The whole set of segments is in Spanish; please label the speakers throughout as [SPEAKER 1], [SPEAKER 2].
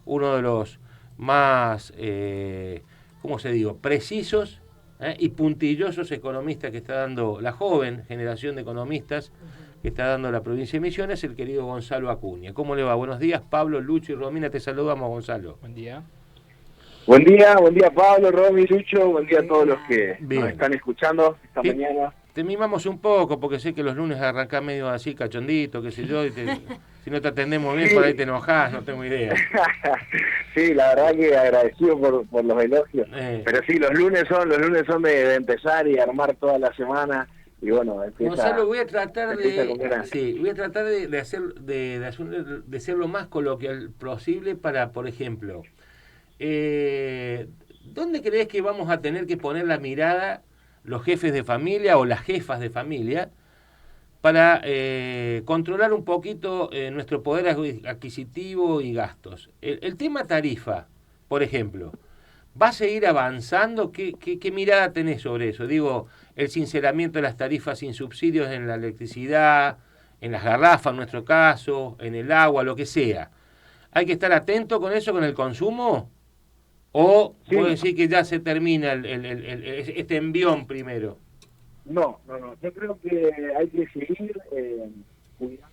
[SPEAKER 1] uno de los más, ¿cómo se digo?, precisos y puntillosos economistas que está dando la joven generación de economistas que está dando la provincia de Misiones, el querido Gonzalo Acuña. ¿Cómo le va? Buenos días, Pablo, Lucho y Romina, te saludamos, Gonzalo.
[SPEAKER 2] Buen día.
[SPEAKER 3] Buen día Pablo, Romy, Lucho, buen día a todos los que nos están escuchando esta mañana.
[SPEAKER 1] Te mimamos un poco, porque sé que los lunes arrancás medio así cachondito, qué sé yo, y si no te atendemos bien, por ahí te enojás, no tengo idea.
[SPEAKER 3] Sí, la verdad que agradecido por los elogios. Pero sí, los lunes son de empezar y armar toda la semana. Y bueno,
[SPEAKER 1] Gonzalo, voy a tratar de ser lo más coloquial posible para, por ejemplo, ¿dónde crees que vamos a tener que poner la mirada los jefes de familia o las jefas de familia para controlar un poquito nuestro poder adquisitivo y gastos? El tema tarifa, por ejemplo, ¿va a seguir avanzando? ¿Qué mirada tenés sobre eso? Digo, el sinceramiento de las tarifas sin subsidios en la electricidad, en las garrafas en nuestro caso, en el agua, lo que sea. ¿Hay que estar atento con eso, con el consumo? ¿O sí, puedo decir que ya se termina este envión primero?
[SPEAKER 3] No. Yo creo que hay que seguir cuidando.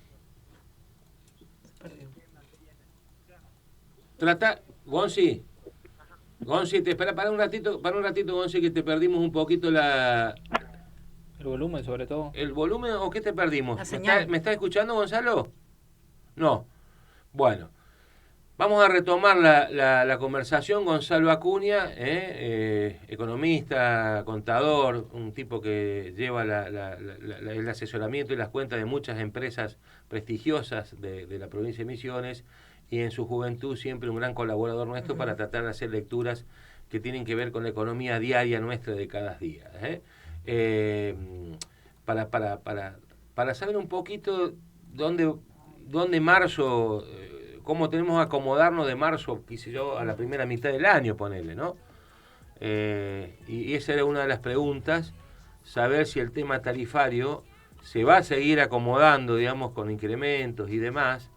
[SPEAKER 1] Gonzi, te espera para un ratito, Gonzi, que te perdimos un poquito
[SPEAKER 2] el volumen, sobre todo.
[SPEAKER 1] ¿El volumen o qué te perdimos? ¿Me está escuchando, Gonzalo? No. Bueno. Vamos a retomar la conversación. Gonzalo Acuña, economista, contador, un tipo que lleva el asesoramiento y las cuentas de muchas empresas prestigiosas de la provincia de Misiones, y en su juventud siempre un gran colaborador nuestro para tratar de hacer lecturas que tienen que ver con la economía diaria nuestra de cada día. Para saber un poquito dónde marzo... cómo tenemos que acomodarnos de marzo, quise yo, a la primera mitad del año, ponerle, ¿no? Y esa era una de las preguntas, saber si el tema tarifario se va a seguir acomodando, digamos, con incrementos y demás,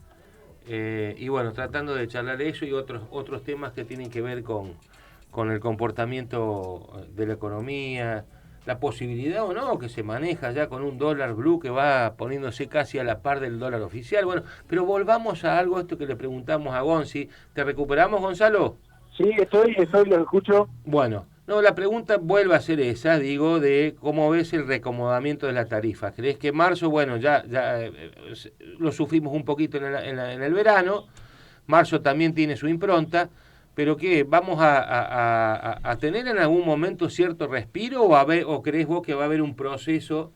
[SPEAKER 1] y bueno, tratando de charlar eso y otros temas que tienen que ver con el comportamiento de la economía, la posibilidad o no que se maneja ya con un dólar blue que va poniéndose casi a la par del dólar oficial. Bueno, pero volvamos a algo, esto que le preguntamos a Gonzi. ¿Te recuperamos, Gonzalo?
[SPEAKER 3] Sí, estoy, lo escucho.
[SPEAKER 1] Bueno, no, la pregunta vuelve a ser esa, digo, de cómo ves el reacomodamiento de la tarifa. ¿Crees que marzo, bueno, ya lo sufrimos un poquito en el verano, marzo también tiene su impronta, pero qué, vamos a tener en algún momento cierto respiro o crees vos que va a haber un proceso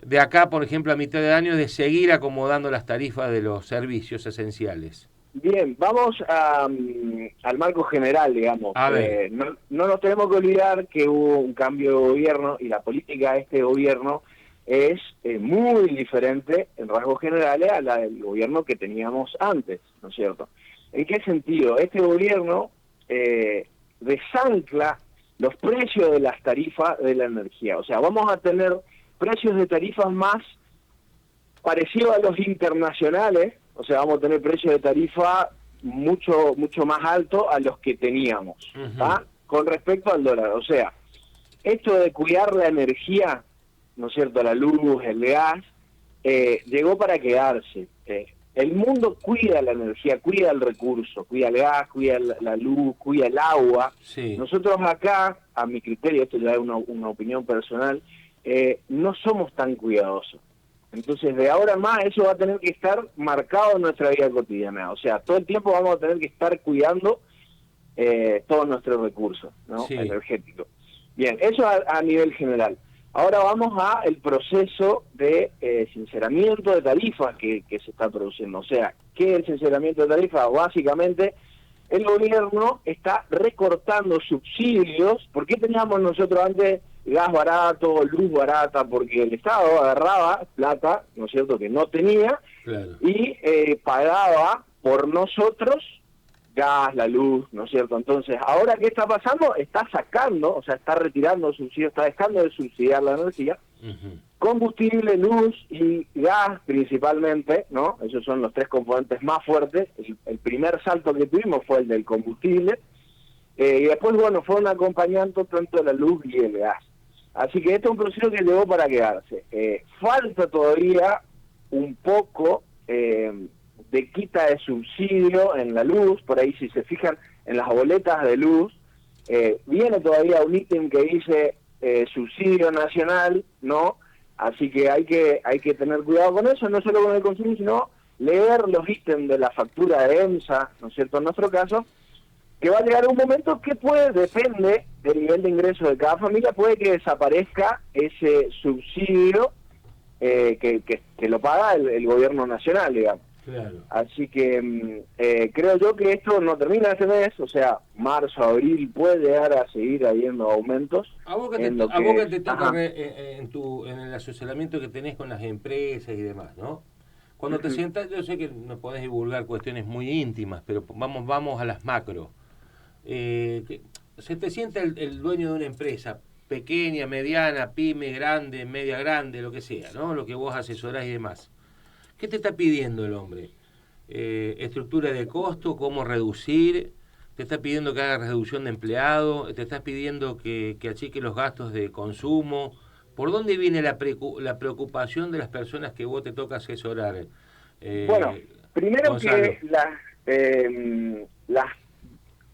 [SPEAKER 1] de acá, por ejemplo, a mitad de año, de seguir acomodando las tarifas de los servicios esenciales?
[SPEAKER 3] Bien, vamos al marco general, digamos.
[SPEAKER 1] A ver.
[SPEAKER 3] No nos tenemos que olvidar que hubo un cambio de gobierno y la política de este gobierno es muy diferente en rasgos generales a la del gobierno que teníamos antes, ¿no es cierto? ¿En qué sentido? Este gobierno desancla los precios de las tarifas de la energía. O sea, vamos a tener precios de tarifas más parecidos a los internacionales. O sea, vamos a tener precios de tarifa mucho más altos a los que teníamos, ¿tá? Con respecto al dólar. O sea, esto de cuidar la energía, ¿no es cierto?, la luz, el gas, llegó para quedarse. El mundo cuida la energía, cuida el recurso, cuida el gas, cuida la luz, cuida el agua.
[SPEAKER 1] Sí.
[SPEAKER 3] Nosotros acá, a mi criterio, esto ya es una opinión personal, no somos tan cuidadosos. Entonces, de ahora en más, eso va a tener que estar marcado en nuestra vida cotidiana. O sea, todo el tiempo vamos a tener que estar cuidando todos nuestros recursos, ¿no?
[SPEAKER 1] Sí.
[SPEAKER 3] Energéticos. Bien, eso a nivel general. Ahora vamos a el proceso de sinceramiento de tarifas que se está produciendo. O sea, ¿qué es el sinceramiento de tarifas? Básicamente, el gobierno está recortando subsidios. ¿Por qué teníamos nosotros antes gas barato, luz barata? Porque el Estado agarraba plata, ¿no es cierto?, que no tenía,
[SPEAKER 1] Claro.
[SPEAKER 3] Y pagaba por nosotros gas, la luz, ¿no es cierto? Entonces, ahora, ¿qué está pasando? Está sacando, o sea, está retirando subsidios, está dejando de subsidiar la energía, combustible, luz y gas principalmente, ¿no? Esos son los tres componentes más fuertes. El primer salto que tuvimos fue el del combustible, y después, bueno, fueron acompañando tanto la luz y el gas. Así que este es un proceso que llegó para quedarse. Falta todavía un poco de quita de subsidio en la luz. Por ahí, si se fijan en las boletas de luz, viene todavía un ítem que dice subsidio nacional, ¿no? Así que hay que tener cuidado con eso, no solo con el consumo, sino leer los ítems de la factura de EMSA, ¿no es cierto?, en nuestro caso, que va a llegar un momento que depende del nivel de ingreso de cada familia, puede que desaparezca ese subsidio que lo paga el gobierno nacional, digamos.
[SPEAKER 1] Claro.
[SPEAKER 3] Así que creo yo que esto no termina este mes, o sea, marzo, abril, puede llegar a seguir habiendo aumentos.
[SPEAKER 1] A vos que te toca en el asesoramiento que tenés con las empresas y demás, ¿no? Cuando te sientas, yo sé que no podés divulgar cuestiones muy íntimas, pero vamos a las macro. Se te sienta el dueño de una empresa, pequeña, mediana, pyme, grande, media grande, lo que sea, ¿no? Lo que vos asesorás y demás. ¿Qué te está pidiendo el hombre? Estructura de costo, cómo reducir, te está pidiendo que haga reducción de empleados, te está pidiendo que achique los gastos de consumo. ¿Por dónde viene la preocupación de las personas que vos te toca asesorar?
[SPEAKER 3] Bueno, primero
[SPEAKER 1] Gonzalo.
[SPEAKER 3] que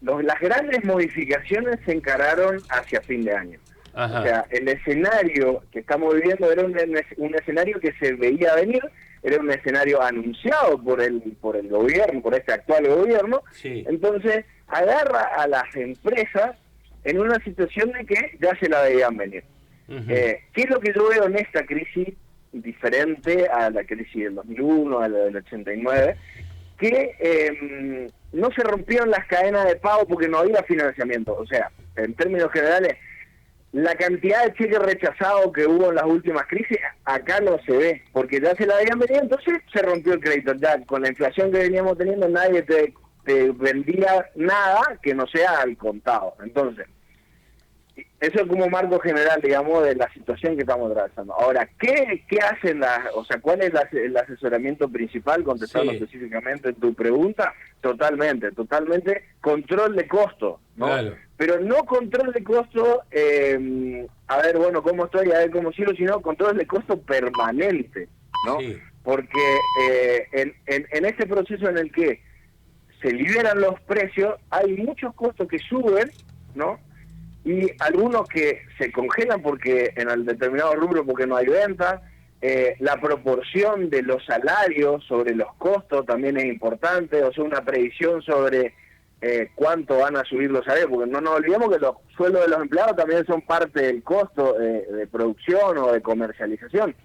[SPEAKER 3] las grandes modificaciones se encararon hacia fin de año.
[SPEAKER 1] Ajá.
[SPEAKER 3] O sea, el escenario que estamos viviendo era un escenario que se veía venir, era un escenario anunciado por el gobierno, por este actual gobierno.
[SPEAKER 1] Sí.
[SPEAKER 3] Entonces agarra a las empresas en una situación de que ya se la veían venir. ¿Qué es lo que yo veo en esta crisis diferente a la crisis del 2001, a la del 89? Que no se rompieron las cadenas de pago porque no había financiamiento. O sea, en términos generales, la cantidad de cheques rechazados que hubo en las últimas crisis, acá no se ve, porque ya se la habían venido, entonces se rompió el crédito. Ya con la inflación que veníamos teniendo, nadie te vendía nada que no sea al contado. Entonces, eso es como marco general, digamos, de la situación que estamos atravesando. Ahora, ¿qué hacen o sea, cuál es el asesoramiento principal, contestando específicamente tu pregunta? Totalmente control de costo, ¿no?
[SPEAKER 1] Claro.
[SPEAKER 3] Pero no control de costo, a ver, bueno, cómo estoy, a ver cómo sigo, sino control de costo permanente, ¿no?
[SPEAKER 1] Sí.
[SPEAKER 3] Porque en este proceso en el que se liberan los precios, hay muchos costos que suben, ¿no? Y algunos que se congelan porque en el determinado rubro porque no hay venta. La proporción de los salarios sobre los costos también es importante, o sea, una previsión sobre cuánto van a subir los salarios, porque no nos olvidemos que los sueldos de los empleados también son parte del costo de producción o de comercialización.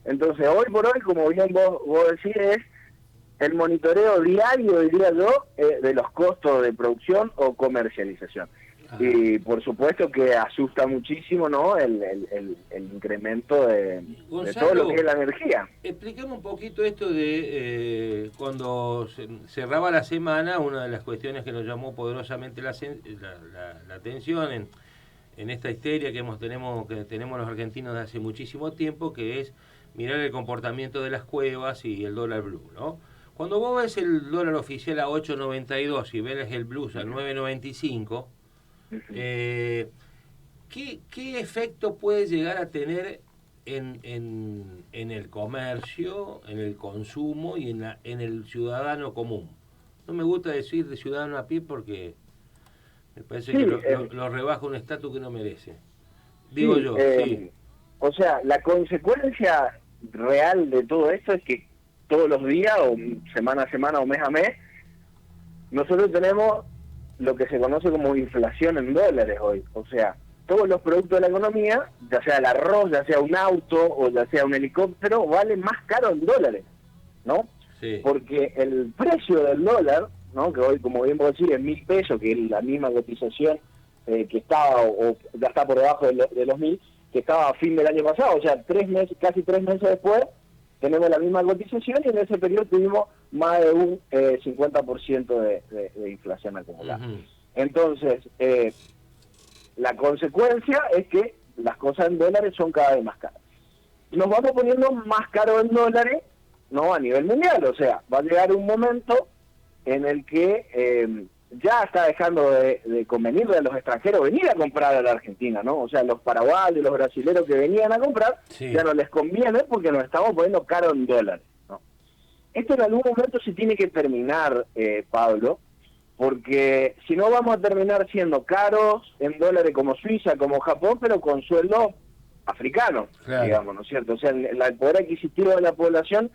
[SPEAKER 3] Entonces, hoy por hoy, como bien vos decís, es el monitoreo diario, diría yo, de los costos de producción o comercialización. Ajá. Y por supuesto que asusta muchísimo, ¿no?, el incremento de todo lo que es la energía.
[SPEAKER 1] Expliquemos un poquito esto de cuando cerraba la semana, una de las cuestiones que nos llamó poderosamente la atención en esta histeria que tenemos los argentinos de hace muchísimo tiempo, que es mirar el comportamiento de las cuevas y el dólar blue, ¿no? Cuando vos ves el dólar oficial a 8.92 y ves el blue a 9.95, ¿qué efecto puede llegar a tener en el comercio, en el consumo y en el ciudadano común? No me gusta decir de ciudadano a pie porque me parece que lo rebaja un estatus que no merece. Digo yo, sí.
[SPEAKER 3] O sea, la consecuencia real de todo esto es que todos los días, o semana a semana, o mes a mes, nosotros tenemos lo que se conoce como inflación en dólares hoy. O sea, todos los productos de la economía, ya sea el arroz, ya sea un auto o ya sea un helicóptero, valen más caro en dólares, ¿no? Sí. Porque el precio del dólar, ¿no?, que hoy, como bien puedo decir, es 1.000 pesos, que es la misma cotización que estaba, o ya está por debajo de los 1.000, que estaba a fin del año pasado. O sea, casi 3 meses después, tenemos la misma cotización y en ese periodo tuvimos más de un 50% de inflación acumulada. Uh-huh. Entonces, la consecuencia es que las cosas en dólares son cada vez más caras. nos vamos poniendo más caro en dólares, ¿no? A nivel mundial. O sea, va a llegar un momento en el que ya está dejando de convenirle a los extranjeros venir a comprar a la Argentina, ¿no? O sea, los paraguayos, los brasileños que venían a comprar,
[SPEAKER 1] Sí.
[SPEAKER 3] ya no les conviene porque nos estamos poniendo caro en dólares, ¿no? Esto en algún momento se tiene que terminar, Pablo, porque si no vamos a terminar siendo caros en dólares como Suiza, como Japón, pero con sueldos africanos,
[SPEAKER 1] Claro.
[SPEAKER 3] digamos, ¿no es cierto? O sea, el poder adquisitivo de la población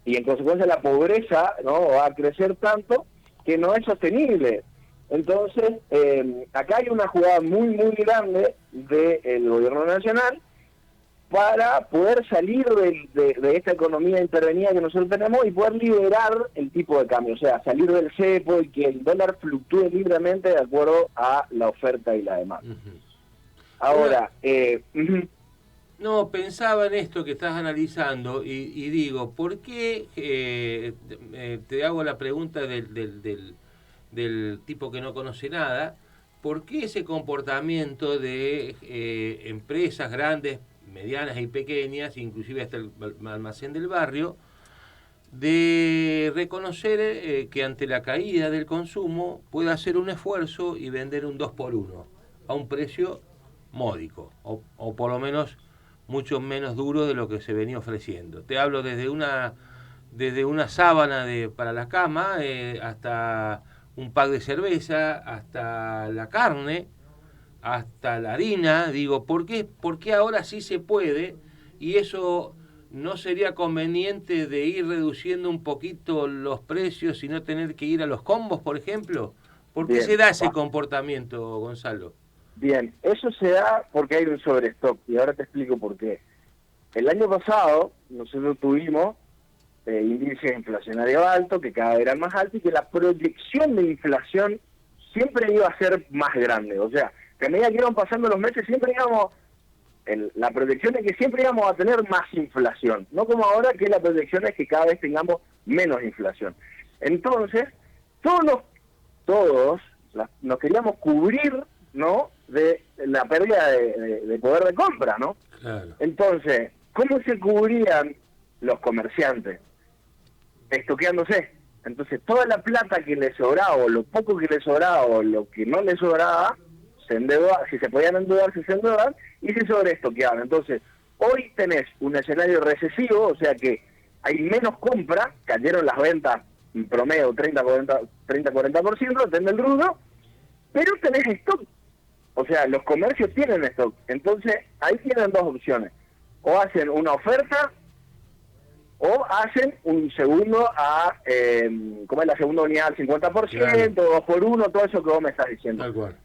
[SPEAKER 3] y en consecuencia la pobreza, ¿no? Va a crecer tanto que no es sostenible. Entonces, acá hay una jugada muy, muy grande del gobierno nacional para poder salir de esta economía intervenida que nosotros tenemos y poder liberar el tipo de cambio, o sea, salir del cepo y que el dólar fluctúe libremente de acuerdo a la oferta y la demanda.
[SPEAKER 1] Ujú.
[SPEAKER 3] Ahora,
[SPEAKER 1] No, pensaba en esto que estás analizando y digo, ¿por qué te hago la pregunta del tipo que no conoce nada? ¿Por qué ese comportamiento de empresas grandes, medianas y pequeñas, inclusive hasta el almacén del barrio, de reconocer que ante la caída del consumo puede hacer un esfuerzo y vender un 2x1 a un precio módico o por lo menos mucho menos duro de lo que se venía ofreciendo? Te hablo desde una sábana para la cama hasta un pack de cerveza, hasta la carne, hasta la harina. Digo, ¿por qué ahora sí se puede? Y eso no sería conveniente de ir reduciendo un poquito los precios y no tener que ir a los combos, por ejemplo. ¿Por qué
[SPEAKER 3] Bien.
[SPEAKER 1] se da ese comportamiento, Gonzalo?
[SPEAKER 3] bien, eso se da porque hay un sobrestock y ahora te explico por qué. El año pasado nosotros tuvimos índices inflacionarios altos, que cada vez eran más altos y que la proyección de inflación siempre iba a ser más grande. O sea, que a medida que iban pasando los meses siempre íbamos, la proyección es que siempre íbamos a tener más inflación, no como ahora que la proyección es que cada vez tengamos menos inflación. Entonces, todos nos queríamos cubrir, ¿no?, de la pérdida de poder de compra, ¿no?
[SPEAKER 1] Claro.
[SPEAKER 3] Entonces, ¿cómo se cubrían los comerciantes? Estoqueándose. Entonces, toda la plata que le sobraba, o lo poco que le sobraba, o lo que no le sobraba, se endeudaba. Si se podían endeudar, se endeudaban y se sobreestoqueaban. Entonces, hoy tenés un escenario recesivo, o sea que hay menos compra, cayeron las ventas en promedio 30-40%, depende del rubro, pero tenés stock. O sea, los comercios tienen stock. Entonces, ahí tienen dos opciones. O hacen una oferta o hacen un segundo ¿cómo es la segunda unidad al 50%,
[SPEAKER 1] Claro.
[SPEAKER 3] 2x1, todo eso que vos me estás diciendo.
[SPEAKER 1] Tal cual.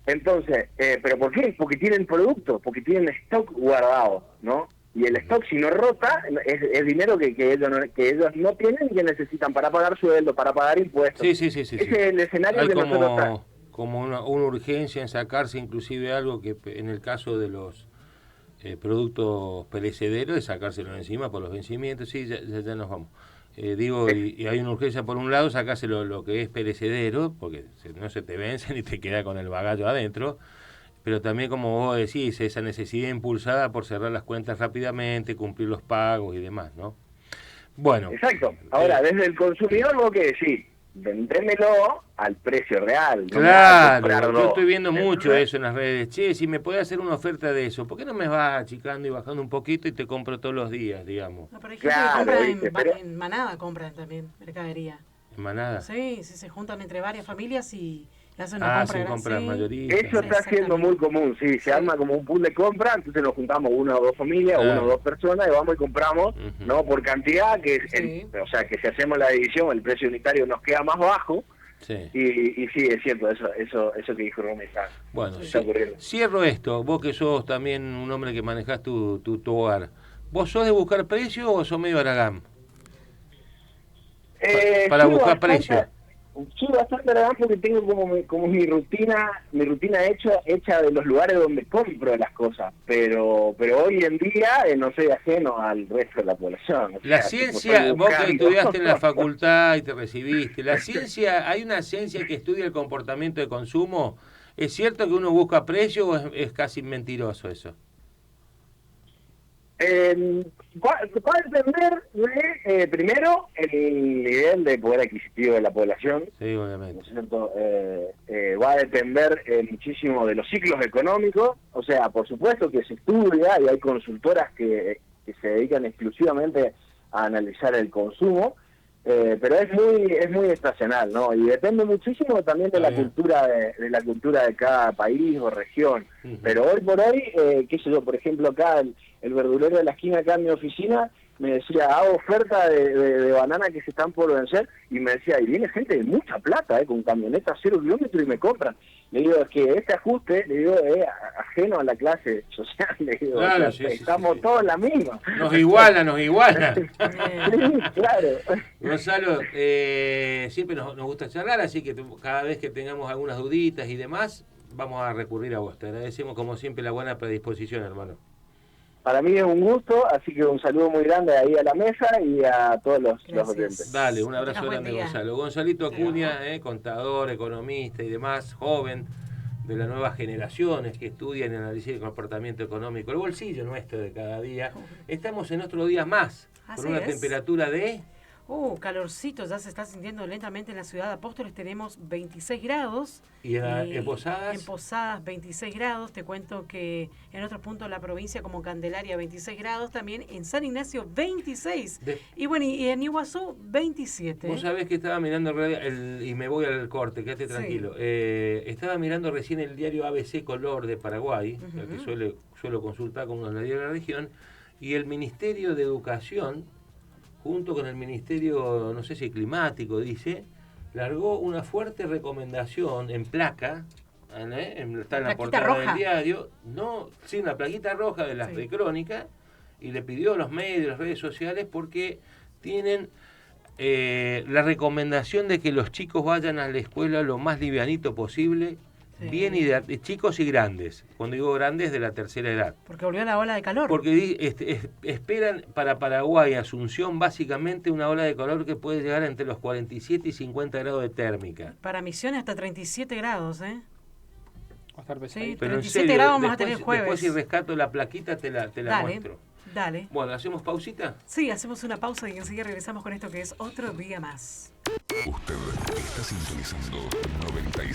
[SPEAKER 3] Entonces, ¿pero por qué? Porque tienen producto, porque tienen stock guardado, ¿no? Y el stock, si no rota, es dinero que ellos no tienen y que necesitan para pagar sueldo, para pagar impuestos.
[SPEAKER 1] Sí.
[SPEAKER 3] Ese es el escenario
[SPEAKER 1] Hay
[SPEAKER 3] que nosotros estamos.
[SPEAKER 1] como una urgencia en sacarse inclusive algo que en el caso de los productos perecederos es sacárselo encima por los vencimientos. Sí, ya nos vamos. Y hay una urgencia por un lado, sacarse lo que es perecedero, porque no se te vencen y te queda con el bagallo adentro, pero también, como vos decís, esa necesidad impulsada por cerrar las cuentas rápidamente, cumplir los pagos y demás, ¿no? Bueno.
[SPEAKER 3] Exacto. Ahora, desde el consumidor, vos qué decís, vendémelo al precio real. No me vas a comprar
[SPEAKER 1] Claro, yo
[SPEAKER 3] dos.
[SPEAKER 1] estoy viendo mucho
[SPEAKER 3] ¿Entendés?
[SPEAKER 1] eso en las redes. Che, si me podés hacer una oferta de eso, ¿por qué no me vas achicando y bajando un poquito y te compro todos los días, digamos?
[SPEAKER 4] No, pero hay gente
[SPEAKER 3] Claro,
[SPEAKER 4] que compra
[SPEAKER 3] viste, pero-
[SPEAKER 4] en manada, compran también mercadería.
[SPEAKER 1] ¿En manada?
[SPEAKER 4] Sí, se juntan entre varias familias y hacen una compra
[SPEAKER 1] sin
[SPEAKER 4] grande.
[SPEAKER 1] compras
[SPEAKER 4] Sí.
[SPEAKER 1] mayoristas.
[SPEAKER 3] Eso está siendo muy común, sí, se arma como un pool de compra, entonces nos juntamos una o dos familias,
[SPEAKER 1] Claro.
[SPEAKER 3] una o dos personas y vamos y compramos,
[SPEAKER 1] Ujú.
[SPEAKER 3] ¿no? Por cantidad, que es
[SPEAKER 4] Sí.
[SPEAKER 3] o sea, que si hacemos la división, el precio unitario nos queda más bajo,
[SPEAKER 1] Sí.
[SPEAKER 3] y sí, es cierto, eso que dijo Romy está,
[SPEAKER 1] Bueno,
[SPEAKER 3] está ocurriendo.
[SPEAKER 1] cierro esto. Vos que sos también un hombre que manejás tu hogar. ¿Vos sos de buscar precio o sos medio aragán? Para
[SPEAKER 3] Sí,
[SPEAKER 1] buscar
[SPEAKER 3] bastante-
[SPEAKER 1] precio.
[SPEAKER 3] Sí, bastante aragán porque tengo como mi rutina hecha de los lugares donde compro las cosas, pero hoy en día no soy ajeno al resto de la población. O
[SPEAKER 1] La
[SPEAKER 3] sea, tipo,
[SPEAKER 1] ciencia,
[SPEAKER 3] estoy
[SPEAKER 1] vos que
[SPEAKER 3] buscando.
[SPEAKER 1] estudiaste en la facultad y te recibiste, la ciencia, hay una ciencia que estudia el comportamiento de consumo. ¿Es cierto que uno busca precio o es casi mentiroso eso?
[SPEAKER 3] Va a depender de, primero, el nivel de poder adquisitivo de la población.
[SPEAKER 1] Sí, obviamente.
[SPEAKER 3] ¿No es cierto? Va a depender muchísimo de los ciclos económicos. O sea, por supuesto que se estudia y hay consultoras que se dedican exclusivamente a analizar el consumo, pero es muy estacional, ¿no? Y depende muchísimo también de la cultura de la cultura de cada país o región. Pero hoy por hoy, qué sé yo, por ejemplo, acá el verdulero de la esquina acá en mi oficina me decía, hago oferta de banana que se están por vencer, y me decía, y viene gente de mucha plata, con camionetas 0 kilómetros y me compran. Le digo, es que este ajuste, le digo, es ajeno a la clase social, le digo,
[SPEAKER 1] claro,
[SPEAKER 3] o sea, estamos todos en la misma.
[SPEAKER 1] Nos iguala.
[SPEAKER 3] Sí, claro.
[SPEAKER 1] Gonzalo, siempre nos gusta charlar, así que cada vez que tengamos algunas duditas y demás, vamos a recurrir a vos. Te agradecemos como siempre la buena predisposición, hermano.
[SPEAKER 3] Para mí es un gusto, así que un saludo muy grande ahí a la mesa y a todos los oyentes.
[SPEAKER 1] Dale, un abrazo grande,
[SPEAKER 4] día.
[SPEAKER 1] Gonzalo. Gonzalito Acuña, contador, economista y demás, joven de las nuevas generaciones que estudian y analizan el comportamiento económico, el bolsillo nuestro de cada día. Estamos en otro día más, con una temperatura de...
[SPEAKER 4] calorcito, ya se está sintiendo lentamente en la ciudad de Apóstoles, tenemos 26 grados.
[SPEAKER 1] ¿Y en Posadas?
[SPEAKER 4] En Posadas 26 grados, te cuento que en otros puntos de la provincia como Candelaria 26 grados, también en San Ignacio 26, y bueno, y en Iguazú 27.
[SPEAKER 1] Vos sabés que estaba mirando, y me voy al corte, quédate tranquilo, estaba mirando recién el diario ABC Color de Paraguay, el que suelo consultar con los diarios de la región, y el Ministerio de Educación, junto con el Ministerio, no sé si climático, dice, largó una fuerte recomendación en placa, está en la portada del diario, una plaquita roja de las de Crónica, y le pidió a los medios, las redes sociales, porque tienen la recomendación de que los chicos vayan a la escuela lo más livianito posible, bien de chicos y grandes. Cuando digo grandes, de la tercera edad.
[SPEAKER 4] Porque volvió la ola de calor.
[SPEAKER 1] Porque esperan para Paraguay, Asunción, básicamente una ola de calor que puede llegar entre los 47 y 50 grados de térmica.
[SPEAKER 4] Para Misiones hasta 37 grados,
[SPEAKER 2] Va a estar pesado.
[SPEAKER 4] Sí,
[SPEAKER 1] pero
[SPEAKER 4] 37
[SPEAKER 1] en serio,
[SPEAKER 4] grados vamos a tener el jueves.
[SPEAKER 1] Después si rescato la plaquita te la muestro.
[SPEAKER 4] Dale.
[SPEAKER 1] Bueno, ¿hacemos pausita?
[SPEAKER 4] Sí, hacemos una pausa y enseguida regresamos con esto que es Otro Día Más.
[SPEAKER 5] Usted está sintonizando 96.1